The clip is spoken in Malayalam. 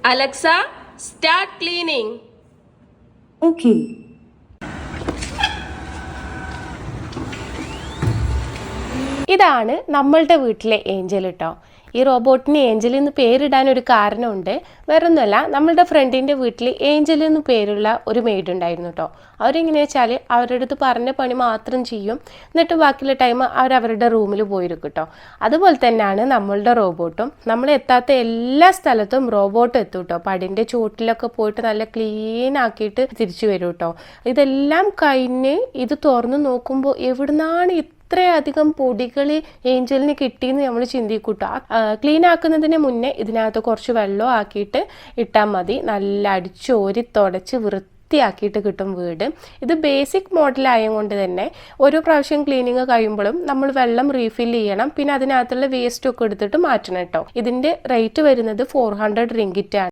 Alexa, start cleaning. Okay. ഇതാണ് നമ്മളുടെ വീട്ടിലെ ഏഞ്ചൽ കേട്ടോ. ഈ റോബോട്ടിന് ഏഞ്ചൽ എന്ന് പേരിടാൻ ഒരു കാരണമുണ്ട്. വേറൊന്നുമല്ല, നമ്മളുടെ ഫ്രണ്ടിൻ്റെ വീട്ടിൽ ഏഞ്ചൽ എന്ന് പേരുള്ള ഒരു മെയ്ഡ് ഉണ്ടായിരുന്നു കേട്ടോ. അവരെങ്ങനെയാ വെച്ചാൽ അവരുടെ അടുത്ത് പറഞ്ഞ പണി മാത്രം ചെയ്യും, എന്നിട്ട് ബാക്കിയുള്ള ടൈം അവരവരുടെ റൂമിൽ പോയിരിക്കും കേട്ടോ. അതുപോലെ തന്നെയാണ് നമ്മളുടെ റോബോട്ടും. നമ്മൾ എത്താത്ത എല്ലാ സ്ഥലത്തും റോബോട്ട് എത്തും കേട്ടോ. പടിൻ്റെ ചുവട്ടിലൊക്കെ പോയിട്ട് നല്ല ക്ലീൻ ആക്കിയിട്ട് തിരിച്ചു വരും കേട്ടോ. ഇതെല്ലാം കഴിഞ്ഞ് ഇത് തുറന്ന് നോക്കുമ്പോൾ എവിടുന്നാണ് ഇത്രയധികം പൊടികൾ ഏഞ്ചലിന് കിട്ടിയെന്ന് നമ്മൾ ചിന്തിക്കൂട്ടോ. ക്ലീൻ ആക്കുന്നതിന് മുന്നേ ഇതിനകത്ത് കുറച്ച് വെള്ളം ആക്കിയിട്ട് ഇട്ടാൽ മതി. നല്ല അടിച്ചോരി തുടച്ച് വൃത്തിയാക്കിയിട്ട് കിട്ടും വീട്. ഇത് ബേസിക് മോഡലായതുകൊണ്ട് തന്നെ ഓരോ പ്രാവശ്യം ക്ലീനിങ് കഴിയുമ്പോഴും നമ്മൾ വെള്ളം റീഫിൽ ചെയ്യണം. പിന്നെ അതിനകത്തുള്ള വേസ്റ്റ് ഒക്കെ എടുത്തിട്ട് മാറ്റണം കേട്ടോ. ഇതിൻ്റെ റേറ്റ് വരുന്നത് 400 റിങ്കിറ്റ് ആണ്.